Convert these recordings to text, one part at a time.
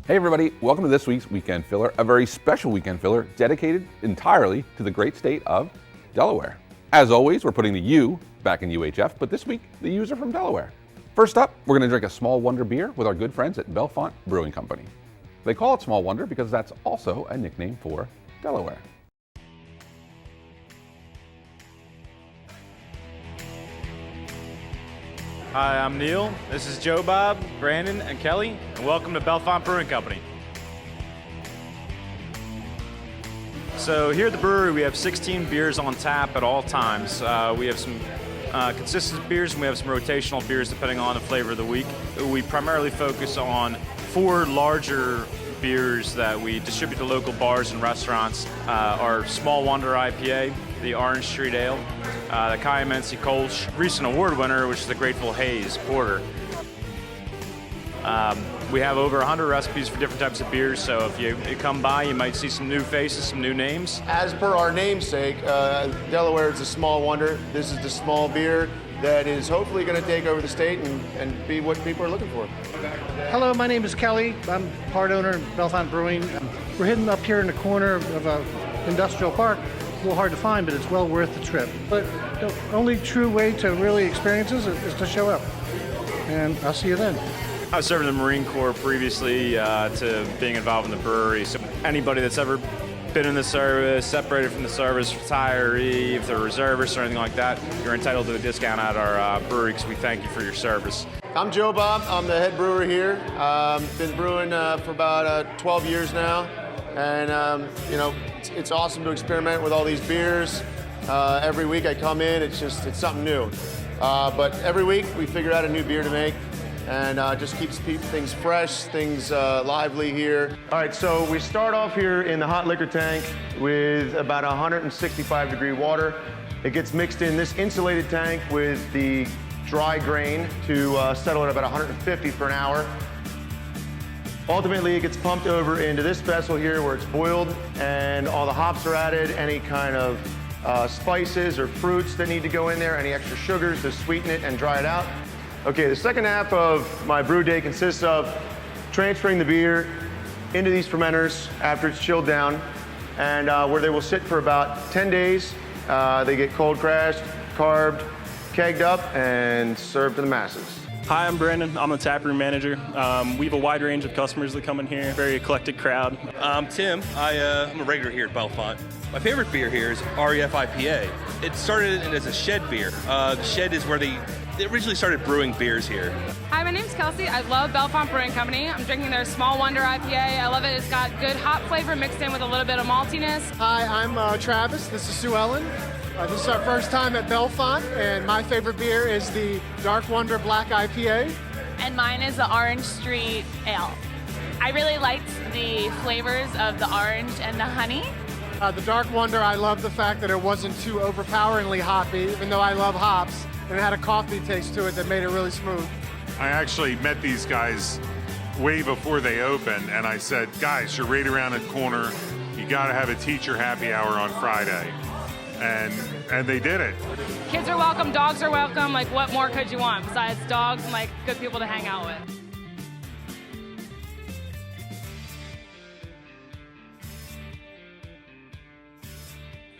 Hey everybody, welcome to this week's Weekend Filler, a very special weekend filler dedicated entirely to the great state of Delaware. As always, we're putting the U back in UHF, but this week the U's are from Delaware. First up, we're going to drink a Small Wonder beer with our good friends at Bellefonte Brewing Company. They call it Small Wonder because that's also a nickname for Delaware. Hi, I'm Neil. This is Joe Bob, Brandon, and Kelly, and welcome to Bellefonte Brewing Company. So here at the brewery, we have 16 beers on tap at all times. We have some consistent beers and we have some rotational beers depending on the flavor of the week. We primarily focus on 4 larger beers that we distribute to local bars and restaurants. Our Small Wonder IPA, the Orange Street Ale, the Caymansi Kolsch, recent award winner, which is the Grateful Haze Porter. We have over 100 recipes for different types of beers, so if you come by, you might see some new faces, some new names. As per our namesake, Delaware is a small wonder. This is the small beer that is hopefully going to take over the state and be what people are looking for. Hello, my name is Kelly. I'm part owner of Bellefonte Brewing. We're hidden up here in the corner of an industrial park. It's a little hard to find, but it's well worth the trip. But the only true way to really experience this is to show up. And I'll see you then. I was serving the Marine Corps previously to being involved in the brewery. So anybody that's ever been in the service, separated from the service, retiree, if they're reservists or anything like that, you're entitled to a discount at our brewery because we thank you for your service. I'm Joe Bob. I'm the head brewer here. Been brewing for about 12 years now. And, it's awesome to experiment with all these beers. Every week I come in, it's something new. But every week we figure out a new beer to make. And just keeps things fresh, things lively here. All right, so we start off here in the hot liquor tank with about 165 degree water. It gets mixed in this insulated tank with the dry grain to settle at about 150 for an hour. Ultimately, it gets pumped over into this vessel here where it's boiled and all the hops are added, any kind of spices or fruits that need to go in there, any extra sugars to sweeten it and dry it out. Okay, the second half of my brew day consists of transferring the beer into these fermenters after it's chilled down, and where they will sit for about 10 days. They get cold crashed, carved, kegged up, and served to the masses. Hi, I'm Brandon. I'm the taproom manager. We have a wide range of customers that come in here, very eclectic crowd. I'm Tim. I'm a regular here at Bellefonte. My favorite beer here is REF IPA. It started as a shed beer. The shed is where they originally started brewing beers here. Hi, my name's Kelsey. I love Bellefonte Brewing Company. I'm drinking their Small Wonder IPA. I love it. It's got good hop flavor mixed in with a little bit of maltiness. Hi, I'm Travis. This is Sue Ellen. This is our first time at Bellefonte, and my favorite beer is the Dark Wonder Black IPA. And mine is the Orange Street Ale. I really liked the flavors of the orange and the honey. The Dark Wonder, I love the fact that it wasn't too overpoweringly hoppy, even though I love hops, and it had a coffee taste to it that made it really smooth. I actually met these guys way before they opened, and I said, guys, you're right around the corner. You got to have a teacher happy hour on Friday. And they did it. Kids are welcome, dogs are welcome. Like, what more could you want besides dogs and like good people to hang out with?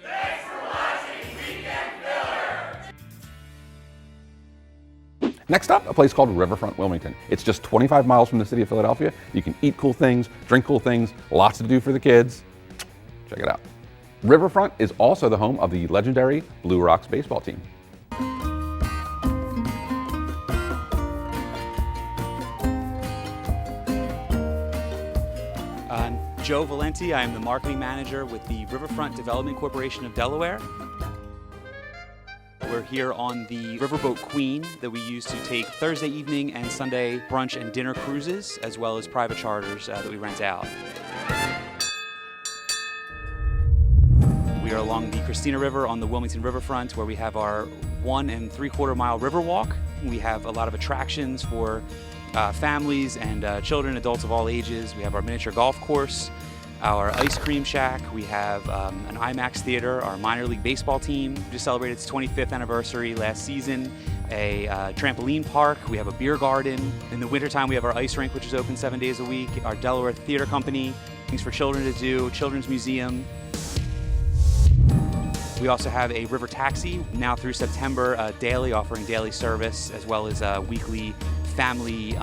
Thanks for watching Weekend Filler. Next up, a place called Riverfront, Wilmington. It's just 25 miles from the city of Philadelphia. You can eat cool things, drink cool things, lots to do for the kids. Check it out. Riverfront is also the home of the legendary Blue Rocks baseball team. I'm Joe Valenti. I am the marketing manager with the Riverfront Development Corporation of Delaware. We're here on the Riverboat Queen that we use to take Thursday evening and Sunday brunch and dinner cruises, as well as private charters that we rent out. We are along the Christina River on the Wilmington Riverfront, where we have our 1 3/4 mile river walk. We have a lot of attractions for families and children, adults of all ages. We have our miniature golf course. our ice cream shack. We have an IMAX theater. Our minor league baseball team just celebrated its 25th anniversary last season. A trampoline park. We have a beer garden. In the wintertime, we have our ice rink, which is open 7 days a week. Our Delaware Theater Company, things for children to do, Children's Museum. We also have a river taxi now through September daily, offering daily service as well as weekly family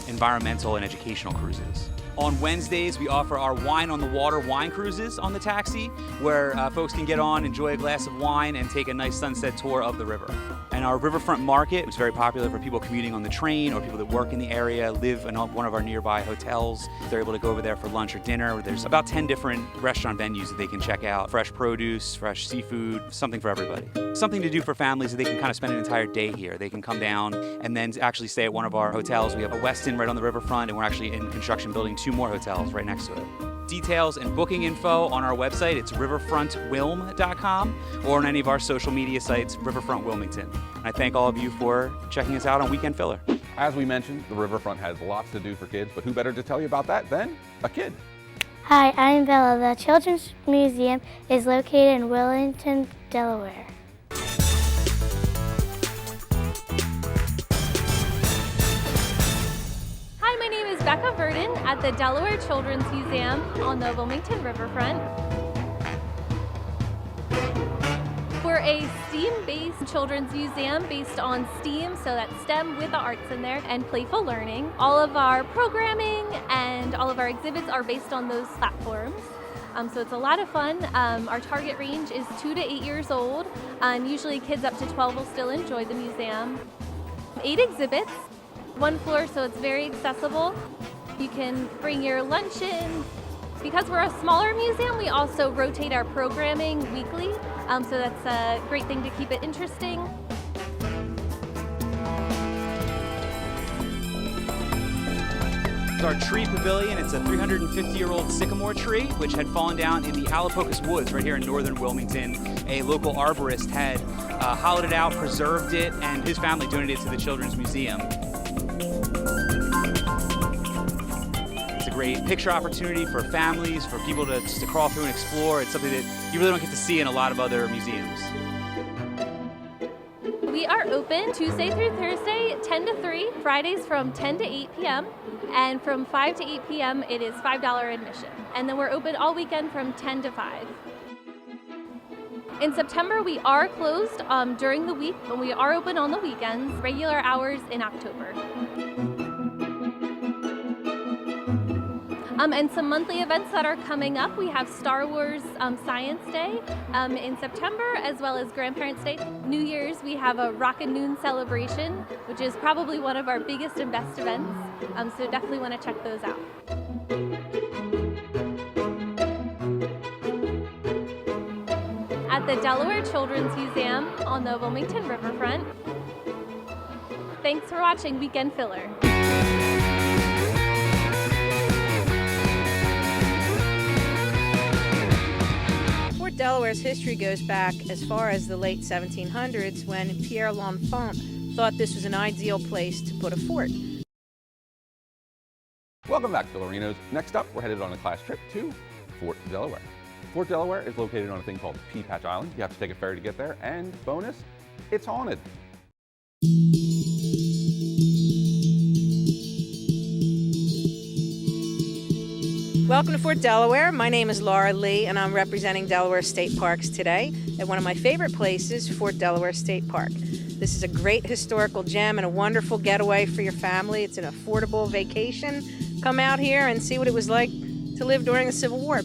environmental and educational cruises. On Wednesdays, we offer our Wine on the Water wine cruises on the taxi, where folks can get on, enjoy a glass of wine, and take a nice sunset tour of the river. And our riverfront market is very popular for people commuting on the train or people that work in the area, live in one of our nearby hotels. They're able to go over there for lunch or dinner. There's about 10 different restaurant venues that they can check out. Fresh produce, fresh seafood, something for everybody. Something to do for families that they can kind of spend an entire day here. They can come down and then actually stay at one of our hotels. We have a Westin right on the riverfront, and we're actually in construction building 2 more hotels right next to it. Details and booking info on our website, it's riverfrontwilm.com, or on any of our social media sites, Riverfront Wilmington. I thank all of you for checking us out on Weekend Filler. As we mentioned, the riverfront has lots to do for kids, but who better to tell you about that than a kid? Hi, I'm Bella. The Children's Museum is located in Wilmington, Delaware. Hi, my name is Becca Verdon at the Delaware Children's Museum on the Wilmington Riverfront. We're a STEAM-based children's museum based on STEAM, so that's STEM with the arts in there, and playful learning. All of our programming and all of our exhibits are based on those platforms. So it's a lot of fun. Our target range is 2 to 8 years old, and usually kids up to 12 will still enjoy the museum. 8 exhibits, 1 floor, so it's very accessible. You can bring your lunch in. Because we're a smaller museum, we also rotate our programming weekly, so that's a great thing to keep it interesting. Our tree pavilion, it's a 350-year-old sycamore tree, which had fallen down in the Alapocus Woods right here in northern Wilmington. A local arborist had hollowed it out, preserved it, and his family donated it to the Children's Museum. It's a great picture opportunity for families, for people to just to crawl through and explore. It's something that you really don't get to see in a lot of other museums. We are open Tuesday through Thursday, 10 to 3, Fridays from 10 to 8 p.m., and from 5 to 8 p.m. it is $5 admission. And then we're open all weekend from 10 to 5. In September, we are closed during the week, but we are open on the weekends, regular hours in October. And some monthly events that are coming up. We have Star Wars Science Day in September, as well as Grandparents' Day. New Year's, we have a Rockin' Noon celebration, which is probably one of our biggest and best events. So definitely want to check those out. At the Delaware Children's Museum on the Wilmington Riverfront. Thanks for watching Weekend Filler. Fort Delaware's history goes back as far as the late 1700s, when Pierre L'Enfant thought this was an ideal place to put a fort. Welcome back, Fillerinos. Next up, we're headed on a class trip to Fort Delaware. Fort Delaware is located on a thing called Pea Patch Island. You have to take a ferry to get there, and bonus, it's haunted. Welcome to Fort Delaware. My name is Laura Lee, and I'm representing Delaware State Parks today at one of my favorite places, Fort Delaware State Park. This is a great historical gem and a wonderful getaway for your family. It's an affordable vacation. Come out here and see what it was like to live during the Civil War.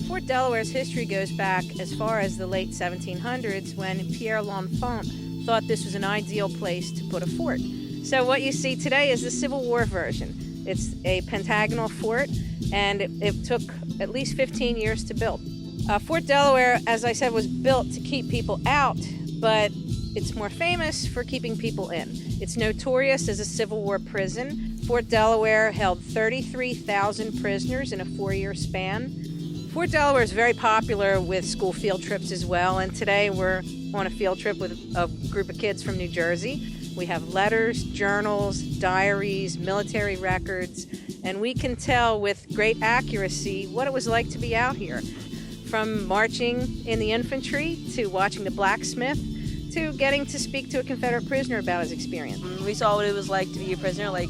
Fort Delaware's history goes back as far as the late 1700s, when Pierre L'Enfant thought this was an ideal place to put a fort. So what you see today is the Civil War version. It's a pentagonal fort, and it took at least 15 years to build. Fort Delaware, as I said, was built to keep people out, but it's more famous for keeping people in. It's notorious as a Civil War prison. Fort Delaware held 33,000 prisoners in a 4-year span. Fort Delaware is very popular with school field trips as well, and today we're on a field trip with a group of kids from New Jersey. We have letters, journals, diaries, military records, and we can tell with great accuracy what it was like to be out here. From marching in the infantry, to watching the blacksmith, to getting to speak to a Confederate prisoner about his experience. We saw what it was like to be a prisoner, like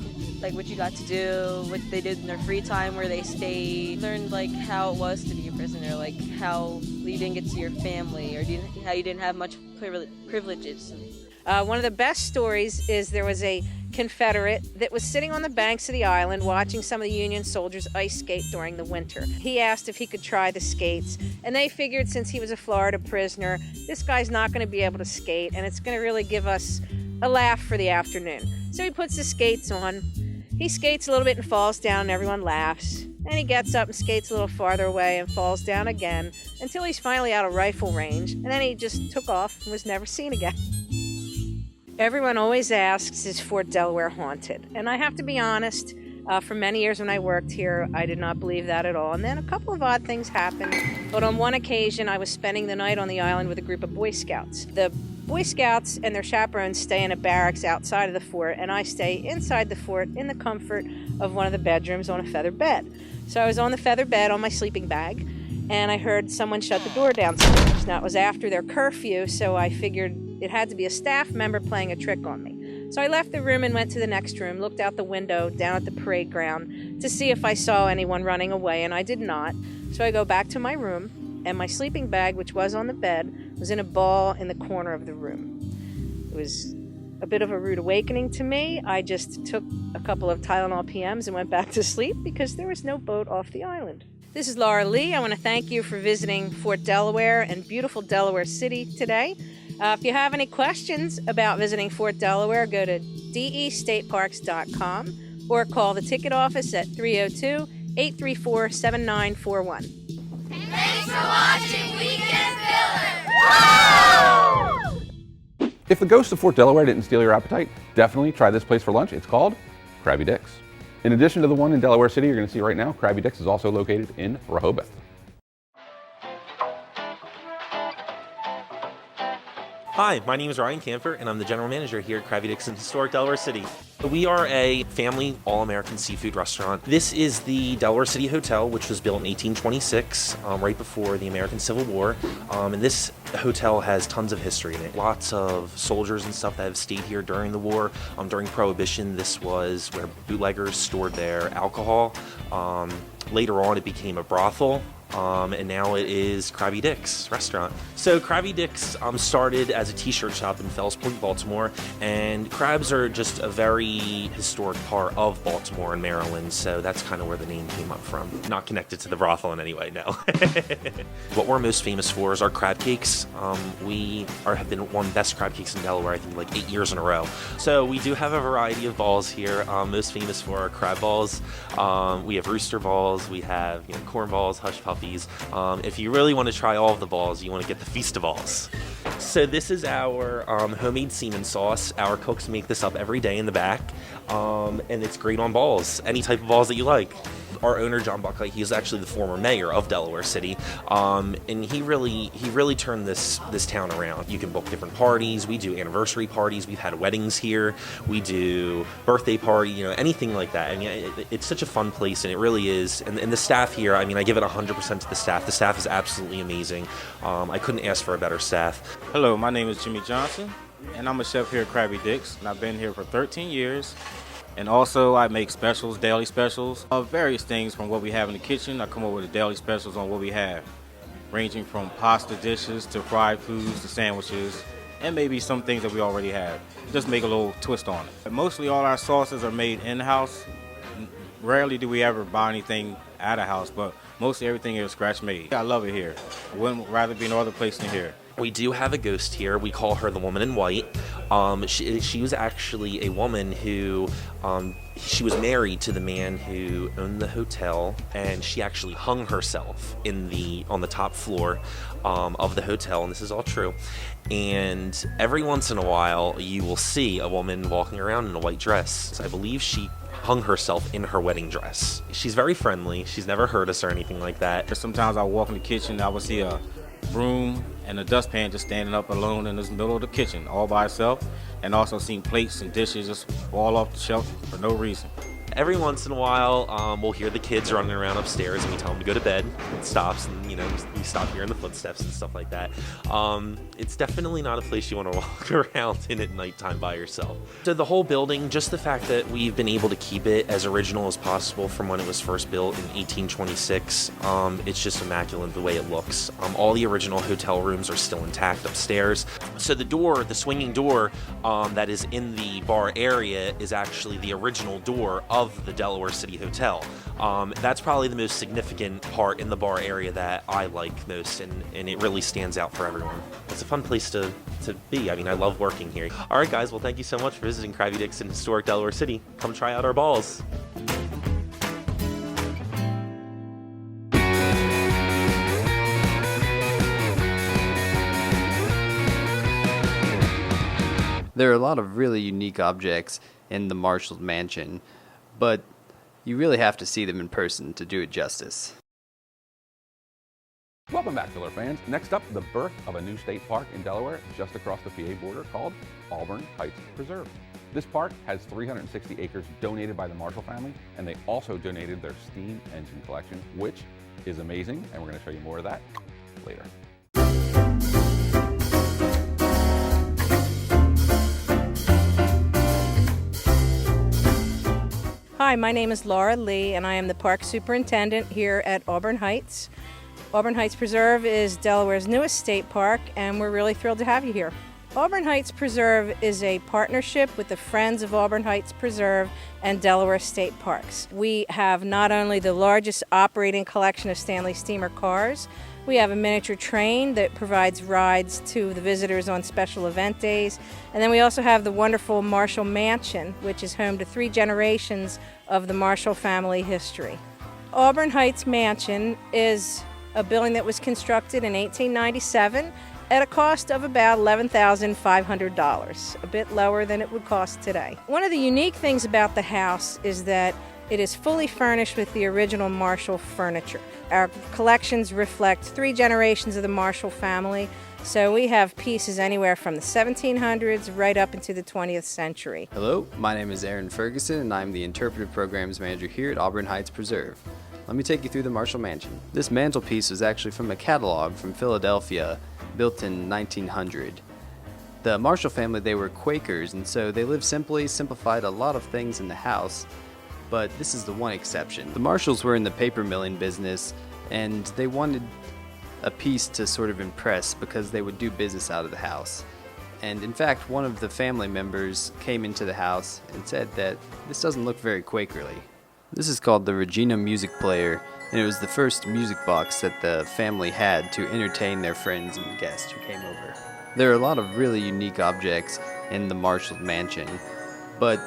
what you got to do, what they did in their free time, where they stayed. Learned like how it was to be a prisoner, like how you didn't get to your family, or how you didn't have much privileges. One of the best stories is there was a Confederate that was sitting on the banks of the island watching some of the Union soldiers ice skate during the winter. He asked if he could try the skates, and they figured since he was a Florida prisoner, this guy's not going to be able to skate, and it's going to really give us a laugh for the afternoon. So he puts the skates on. He skates a little bit and falls down, and everyone laughs. And he gets up and skates a little farther away and falls down again until he's finally out of rifle range, and then he just took off and was never seen again. Everyone always asks, is Fort Delaware haunted? And I have to be honest, for many years when I worked here, I did not believe that at all. And then a couple of odd things happened. But on one occasion, I was spending the night on the island with a group of Boy Scouts. The Boy Scouts and their chaperones stay in a barracks outside of the fort, and I stay inside the fort in the comfort of one of the bedrooms on a feather bed. So I was on the feather bed on my sleeping bag, and I heard someone shut the door downstairs. Now, it was after their curfew, so I figured it had to be a staff member playing a trick on me. So I left the room and went to the next room, looked out the window down at the parade ground to see if I saw anyone running away, and I did not. So I go back to my room, and my sleeping bag, which was on the bed, was in a ball in the corner of the room. It was a bit of a rude awakening to me. I just took a couple of Tylenol PMs and went back to sleep because there was no boat off the island. This is Laura Lee. I want to thank you for visiting Fort Delaware and beautiful Delaware City today. If you have any questions about visiting Fort Delaware, go to destateparks.com or call the ticket office at 302-834-7941. Thanks for watching Weekend Filler! If the ghost of Fort Delaware didn't steal your appetite, definitely try this place for lunch. It's called Crabby Dick's. In addition to the one in Delaware City you're going to see right now, Crabby Dick's is also located in Rehoboth. Hi, my name is Ryan Camphor, and I'm the general manager here at Crabby Dick's in historic Delaware City. We are a family all-American seafood restaurant. This is the Delaware City Hotel, which was built in 1826, right before the American Civil War. And this hotel has tons of history in it. Lots of soldiers and stuff that have stayed here during the war. During Prohibition, this was where bootleggers stored their alcohol. Later on, it became a brothel. And now it is Crabby Dick's restaurant. So Crabby Dick's started as a t-shirt shop in Fells Point, Baltimore, and crabs are just a very historic part of Baltimore and Maryland, so that's kind of where the name came up from. Not connected to the brothel in any way, no. What we're most famous for is our crab cakes. We have been one of the best crab cakes in Delaware, I think like 8 years in a row. So we do have a variety of balls here, most famous for our crab balls. We have rooster balls, we have corn balls, hush puppies. If you really want to try all of the balls, you want to get the Feast of Balls. So this is our homemade seaman sauce. Our cooks make this up every day in the back, and it's great on balls, any type of balls that you like. Our owner, John Buckley, he is actually the former mayor of Delaware City, and he really turned this town around. You can book different parties. We do anniversary parties. We've had weddings here. We do birthday party, anything like that. I mean, it's such a fun place, and it really is. And the staff here, I mean, I give it 100% to the staff. The staff is absolutely amazing. I couldn't ask for a better staff. Hello, my name is Jimmy Johnson, and I'm a chef here at Crabby Dick's, and I've been here for 13 years. And also, I make specials, daily specials, of various things from what we have in the kitchen. I come up with the daily specials on what we have, ranging from pasta dishes to fried foods to sandwiches, and maybe some things that we already have. Just make a little twist on it. Mostly all our sauces are made in-house. Rarely do we ever buy anything at a house, but mostly everything is scratch made. I love it here. I wouldn't rather be no other place than here. We do have a ghost here. We call her the Woman in White. She was actually a woman who, she was married to the man who owned the hotel, and she actually hung herself on the top floor of the hotel, and this is all true. And every once in a while, you will see a woman walking around in a white dress. I believe she hung herself in her wedding dress. She's very friendly. She's never hurt us or anything like that. Sometimes I walk in the kitchen, I will see a broom and a dustpan just standing up alone in the middle of the kitchen all by itself, and also seen plates and dishes just fall off the shelf for no reason. Every once in a while, we'll hear the kids running around upstairs and we tell them to go to bed. It stops and, you stop hearing the footsteps and stuff like that. It's definitely not a place you want to walk around in at nighttime by yourself. So the whole building, just the fact that we've been able to keep it as original as possible from when it was first built in 1826, it's just immaculate the way it looks. All the original hotel rooms are still intact upstairs. So the swinging door that is in the bar area is actually the original door of the Delaware City Hotel. That's probably the most significant part in the bar area that I like most, and it really stands out for everyone. It's a fun place to be. I mean, I love working here. All right, guys, well, thank you so much for visiting Crabby Dick's in historic Delaware City. Come try out our balls. There are a lot of really unique objects in the Marshall's mansion, but you really have to see them in person to do it justice. Welcome back, Filler fans. Next up, the birth of a new state park in Delaware just across the PA border called Auburn Heights Preserve. This park has 360 acres donated by the Marshall family, and they also donated their steam engine collection, which is amazing, and we're going to show you more of that later. Hi, my name is Laura Lee, and I am the park superintendent here at Auburn Heights. Auburn Heights Preserve is Delaware's newest state park, and we're really thrilled to have you here. Auburn Heights Preserve is a partnership with the Friends of Auburn Heights Preserve and Delaware State Parks. We have not only the largest operating collection of Stanley Steamer cars, we have a miniature train that provides rides to the visitors on special event days. And then we also have the wonderful Marshall Mansion, which is home to 3 generations of the Marshall family history. Auburn Heights Mansion is a building that was constructed in 1897 at a cost of about $11,500, a bit lower than it would cost today. One of the unique things about the house is that it is fully furnished with the original Marshall furniture. Our collections reflect 3 generations of the Marshall family, so we have pieces anywhere from the 1700s right up into the 20th century. Hello, my name is Aaron Ferguson, and I'm the Interpretive Programs Manager here at Auburn Heights Preserve. Let me take you through the Marshall Mansion. This mantelpiece was actually from a catalog from Philadelphia, built in 1900. The Marshall family, they were Quakers, and so they lived simply, simplified a lot of things in the house. But this is the one exception. The Marshalls were in the paper milling business, and they wanted a piece to sort of impress because they would do business out of the house. And in fact, one of the family members came into the house and said that this doesn't look very Quakerly. This is called the Regina Music Player, and it was the first music box that the family had to entertain their friends and guests who came over. There are a lot of really unique objects in the Marshall mansion, but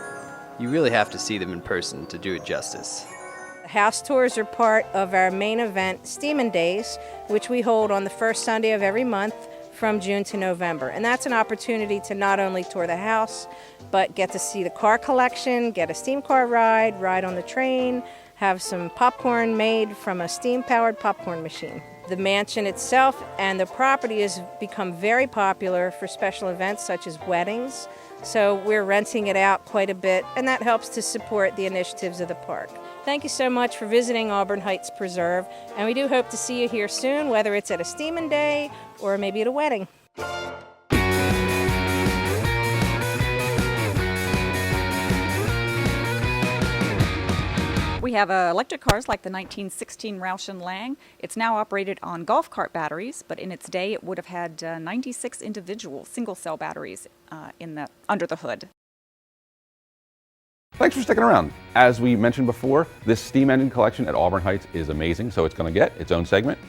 you really have to see them in person to do it justice. House tours are part of our main event, Steamin' Days, which we hold on the first Sunday of every month from June to November. And that's an opportunity to not only tour the house, but get to see the car collection, get a steam car ride on the train, have some popcorn made from a steam-powered popcorn machine. The mansion itself and the property has become very popular for special events such as weddings. So we're renting it out quite a bit, and that helps to support the initiatives of the park. Thank you so much for visiting Auburn Heights Preserve, and we do hope to see you here soon, whether it's at a Steamin' Day or maybe at a wedding. We have electric cars like the 1916 Roush and Lang. It's now operated on golf cart batteries, but in its day it would have had 96 individual single-cell batteries under the hood. Thanks for sticking around. As we mentioned before, this steam engine collection at Auburn Heights is amazing, so it's going to get its own segment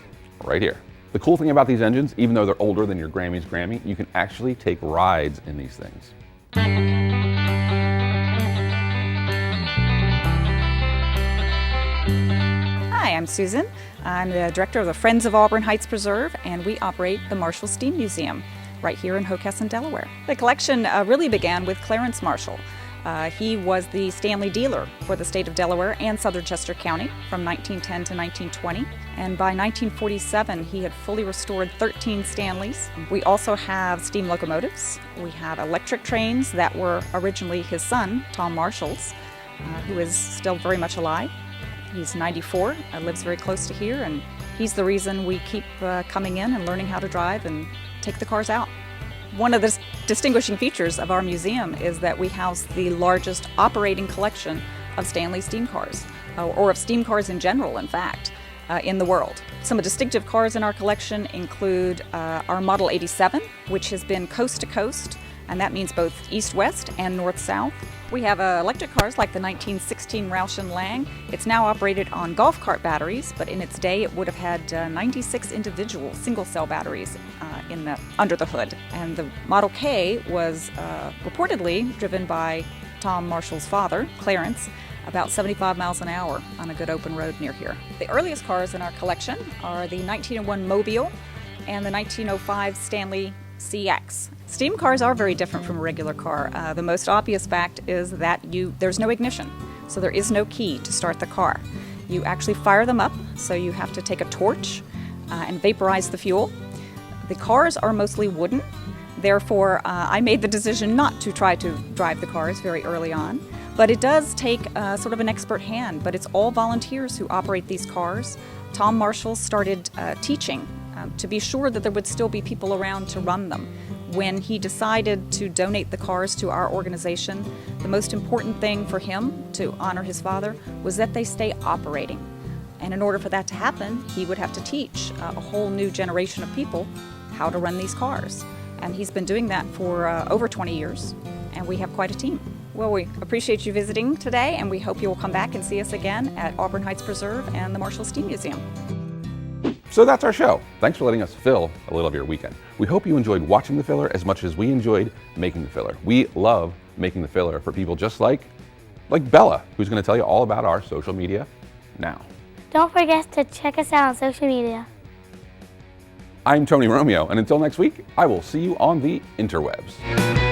right here. The cool thing about these engines, even though they're older than your Grammy's Grammy, you can actually take rides in these things. Hi, I'm Susan. I'm the director of the Friends of Auburn Heights Preserve, and we operate the Marshall Steam Museum right here in Hockessin, Delaware. The collection really began with Clarence Marshall. He was the Stanley dealer for the state of Delaware and southern Chester County from 1910 to 1920. And by 1947, he had fully restored 13 Stanleys. We also have steam locomotives. We have electric trains that were originally his son, Tom Marshall's. who is still very much alive. He's 94, lives very close to here, and he's the reason we keep coming in and learning how to drive and take the cars out. One of the distinguishing features of our museum is that we house the largest operating collection of Stanley steam cars, or of steam cars in general, in fact, in the world. Some distinctive cars in our collection include our Model 87, which has been coast to coast, and that means both east-west and north-south. We have electric cars like the 1916 Roush & Lang. It's now operated on golf cart batteries, but in its day it would have had 96 individual single-cell batteries under the hood. And the Model K was reportedly driven by Tom Marshall's father, Clarence, about 75 miles an hour on a good open road near here. The earliest cars in our collection are the 1901 Mobile and the 1905 Stanley CX. Steam cars are very different from a regular car. The most obvious fact is that there's no ignition, so there is no key to start the car. You actually fire them up, so you have to take a torch and vaporize the fuel. The cars are mostly wooden, therefore I made the decision not to try to drive the cars very early on. But it does take sort of an expert hand, but it's all volunteers who operate these cars. Tom Marshall started teaching to be sure that there would still be people around to run them. When he decided to donate the cars to our organization, the most important thing for him to honor his father was that they stay operating. And in order for that to happen, he would have to teach a whole new generation of people how to run these cars. And he's been doing that for over 20 years, and we have quite a team. Well, we appreciate you visiting today, and we hope you will come back and see us again at Auburn Heights Preserve and the Marshall Steam Museum. So that's our show. Thanks for letting us fill a little of your weekend. We hope you enjoyed watching the filler as much as we enjoyed making the filler. We love making the filler for people just like Bella, who's going to tell you all about our social media now. Don't forget to check us out on social media. I'm Tony Romeo, and until next week, I will see you on the interwebs.